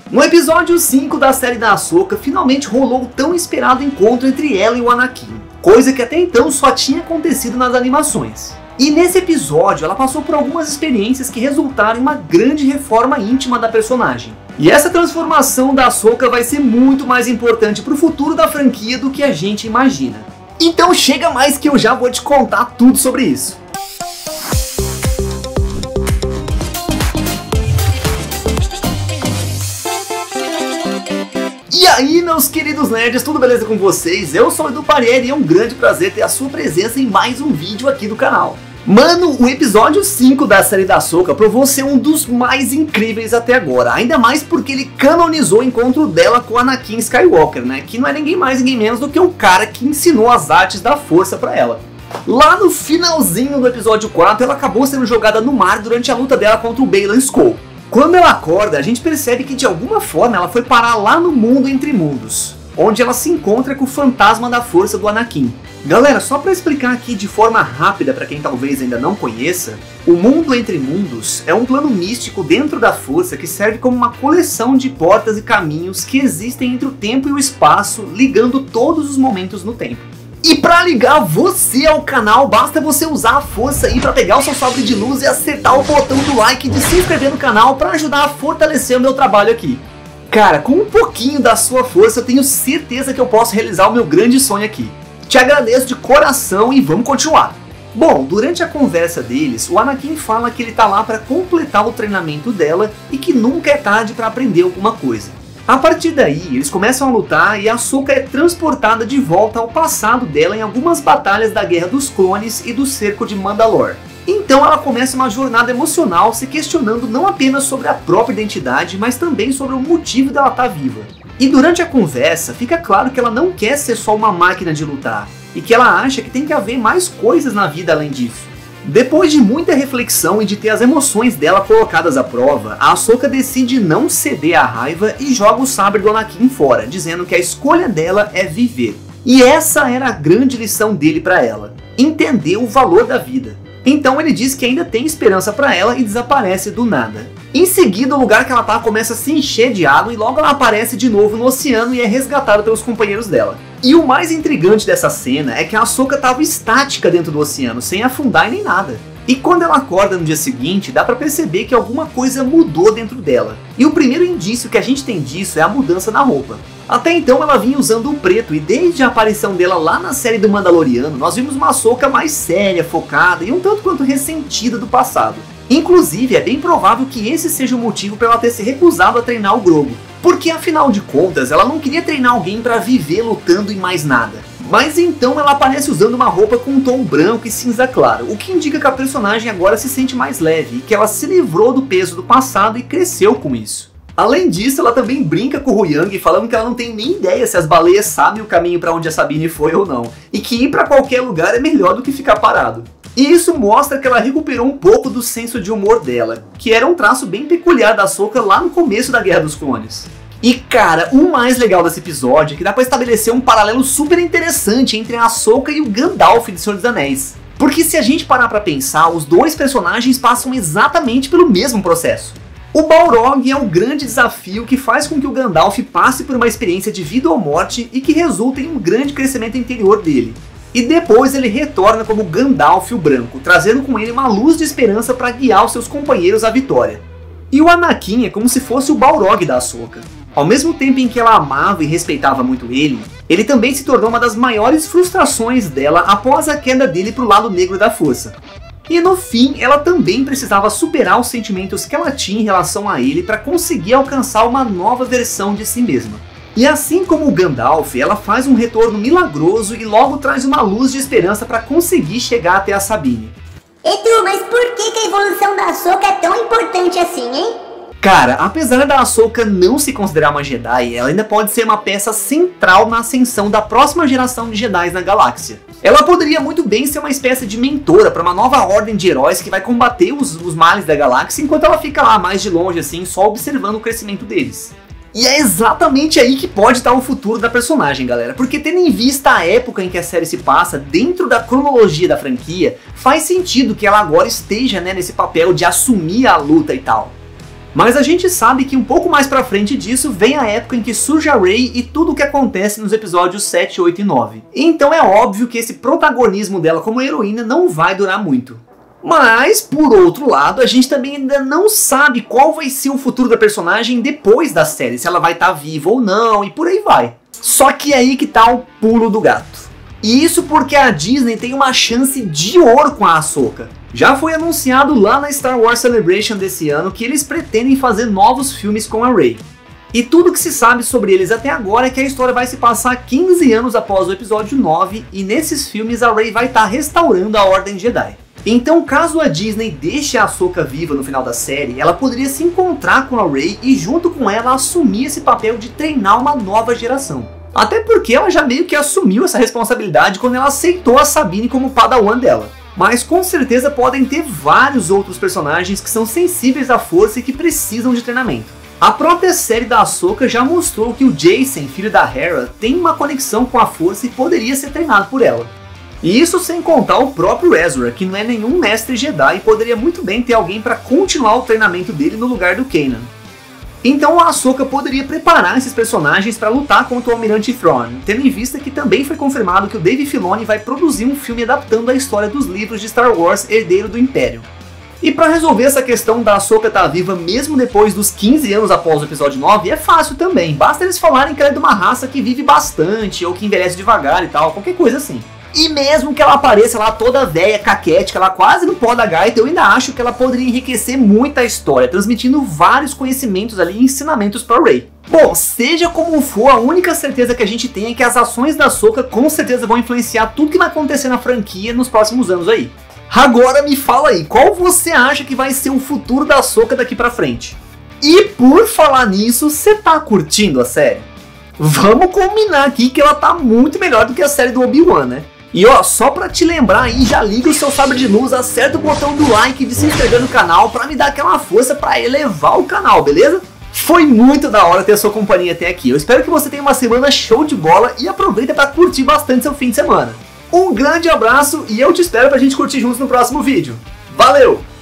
No episódio 5 da série da Ahsoka, finalmente rolou o tão esperado encontro entre ela e o Anakin, coisa que até então só tinha acontecido nas animações. E nesse episódio ela passou por algumas experiências que resultaram em uma grande reforma íntima da personagem. E essa transformação da Ahsoka vai ser muito mais importante para o futuro da franquia do que a gente imagina. Então chega mais que eu já vou te contar tudo sobre isso. E aí, meus queridos nerds, tudo beleza com vocês? Eu sou o Edu Parieri e é um grande prazer ter a sua presença em mais um vídeo aqui do canal. Mano, o episódio 5 da série da Ahsoka provou ser um dos mais incríveis até agora, ainda mais porque ele canonizou o encontro dela com Anakin Skywalker, né? Que não é ninguém mais, ninguém menos do que o cara que ensinou as artes da força pra ela. Lá no finalzinho do episódio 4, ela acabou sendo jogada no mar durante a luta dela contra o Baylan Skoll. Quando ela acorda, a gente percebe que de alguma forma ela foi parar lá no mundo entre mundos, onde ela se encontra com o fantasma da força do Anakin. Galera, só para explicar aqui de forma rápida para quem talvez ainda não conheça, o mundo entre mundos é um plano místico dentro da força que serve como uma coleção de portas e caminhos que existem entre o tempo e o espaço, ligando todos os momentos no tempo. E para ligar você ao canal, basta você usar a força aí para pegar o seu sabre de luz e acertar o botão do like e de se inscrever no canal para ajudar a fortalecer o meu trabalho aqui. Cara, com um pouquinho da sua força eu tenho certeza que eu posso realizar o meu grande sonho aqui. Te agradeço de coração e vamos continuar. Bom, durante a conversa deles, o Anakin fala que ele tá lá para completar o treinamento dela e que nunca é tarde para aprender alguma coisa. A partir daí, eles começam a lutar e a Ahsoka é transportada de volta ao passado dela em algumas batalhas da Guerra dos Clones e do Cerco de Mandalore. Então ela começa uma jornada emocional se questionando não apenas sobre a própria identidade, mas também sobre o motivo dela estar viva. E durante a conversa, fica claro que ela não quer ser só uma máquina de lutar, e que ela acha que tem que haver mais coisas na vida além disso. Depois de muita reflexão e de ter as emoções dela colocadas à prova, a Ahsoka decide não ceder à raiva e joga o sabre do Anakin fora, dizendo que a escolha dela é viver. E essa era a grande lição dele para ela, entender o valor da vida. Então ele diz que ainda tem esperança para ela e desaparece do nada. Em seguida, o lugar que ela tá começa a se encher de água e logo ela aparece de novo no oceano e é resgatada pelos companheiros dela. E o mais intrigante dessa cena é que a Ahsoka estava estática dentro do oceano, sem afundar e nem nada. E quando ela acorda no dia seguinte, dá pra perceber que alguma coisa mudou dentro dela. E o primeiro indício que a gente tem disso é a mudança na roupa. Até então ela vinha usando o preto e desde a aparição dela lá na série do Mandaloriano, nós vimos uma Ahsoka mais séria, focada e um tanto quanto ressentida do passado. Inclusive, é bem provável que esse seja o motivo para ela ter se recusado a treinar o Grogu. Porque afinal de contas, ela não queria treinar alguém para viver lutando e mais nada. Mas então ela aparece usando uma roupa com um tom branco e cinza claro, o que indica que a personagem agora se sente mais leve e que ela se livrou do peso do passado e cresceu com isso. Além disso, ela também brinca com o Huyang falando que ela não tem nem ideia se as baleias sabem o caminho para onde a Sabine foi ou não, e que ir para qualquer lugar é melhor do que ficar parado. E isso mostra que ela recuperou um pouco do senso de humor dela, que era um traço bem peculiar da Ahsoka lá no começo da Guerra dos Clones. E cara, o mais legal desse episódio é que dá pra estabelecer um paralelo super interessante entre a Ahsoka e o Gandalf de Senhor dos Anéis. Porque se a gente parar pra pensar, os dois personagens passam exatamente pelo mesmo processo. O Balrog é um grande desafio que faz com que o Gandalf passe por uma experiência de vida ou morte e que resulta em um grande crescimento interior dele. E depois ele retorna como Gandalf o Branco, trazendo com ele uma luz de esperança para guiar os seus companheiros à vitória. E o Anakin é como se fosse o Balrog da Ahsoka. Ao mesmo tempo em que ela amava e respeitava muito ele também se tornou uma das maiores frustrações dela após a queda dele para o lado negro da força. E no fim, ela também precisava superar os sentimentos que ela tinha em relação a ele para conseguir alcançar uma nova versão de si mesma. E assim como o Gandalf, ela faz um retorno milagroso e logo traz uma luz de esperança para conseguir chegar até a Sabine. Edu, mas por que a evolução da Ahsoka é tão importante assim, hein? Cara, apesar da Ahsoka não se considerar uma Jedi, ela ainda pode ser uma peça central na ascensão da próxima geração de Jedi na galáxia. Ela poderia muito bem ser uma espécie de mentora para uma nova ordem de heróis que vai combater os males da galáxia enquanto ela fica lá mais de longe assim, só observando o crescimento deles. E é exatamente aí que pode estar o futuro da personagem, galera, porque tendo em vista a época em que a série se passa dentro da cronologia da franquia, faz sentido que ela agora esteja, nesse papel de assumir a luta e tal. Mas a gente sabe que um pouco mais pra frente disso vem a época em que surge a Rey e tudo o que acontece nos episódios 7, 8 e 9. Então é óbvio que esse protagonismo dela como heroína não vai durar muito. Mas, por outro lado, a gente também ainda não sabe qual vai ser o futuro da personagem depois da série, se ela vai estar viva ou não, e por aí vai. Só que é aí que tá o pulo do gato. E isso porque a Disney tem uma chance de ouro com a Ahsoka. Já foi anunciado lá na Star Wars Celebration desse ano que eles pretendem fazer novos filmes com a Rey. E tudo que se sabe sobre eles até agora é que a história vai se passar 15 anos após o episódio 9, e nesses filmes a Rey vai estar restaurando a Ordem Jedi. Então, caso a Disney deixe a Ahsoka viva no final da série, ela poderia se encontrar com a Rey e junto com ela assumir esse papel de treinar uma nova geração. Até porque ela já meio que assumiu essa responsabilidade quando ela aceitou a Sabine como padawan dela. Mas com certeza podem ter vários outros personagens que são sensíveis à força e que precisam de treinamento. A própria série da Ahsoka já mostrou que o Jacen, filho da Hera, tem uma conexão com a força e poderia ser treinado por ela. E isso sem contar o próprio Ezra, que não é nenhum mestre Jedi e poderia muito bem ter alguém para continuar o treinamento dele no lugar do Kanan. Então a Ahsoka poderia preparar esses personagens para lutar contra o Almirante Thrawn, tendo em vista que também foi confirmado que o Dave Filoni vai produzir um filme adaptando a história dos livros de Star Wars Herdeiro do Império. E para resolver essa questão da Ahsoka estar viva mesmo depois dos 15 anos após o episódio 9, é fácil também, basta eles falarem que ela é de uma raça que vive bastante ou que envelhece devagar e tal, qualquer coisa assim. E mesmo que ela apareça lá toda velha, caquética, ela quase no pó da gaita, eu ainda acho que ela poderia enriquecer muito a história, transmitindo vários conhecimentos ali e ensinamentos para Rey. Bom, seja como for, a única certeza que a gente tem é que as ações da Ahsoka com certeza vão influenciar tudo que vai acontecer na franquia nos próximos anos aí. Agora me fala aí, qual você acha que vai ser o futuro da Ahsoka daqui pra frente? E por falar nisso, você tá curtindo a série? Vamos combinar aqui que ela tá muito melhor do que a série do Obi-Wan, né? E ó, só pra te lembrar aí, já liga o seu sabre de luz, acerta o botão do like e de se inscrever no canal pra me dar aquela força pra elevar o canal, beleza? Foi muito da hora ter a sua companhia até aqui. Eu espero que você tenha uma semana show de bola e aproveita pra curtir bastante seu fim de semana. Um grande abraço e eu te espero pra gente curtir juntos no próximo vídeo. Valeu!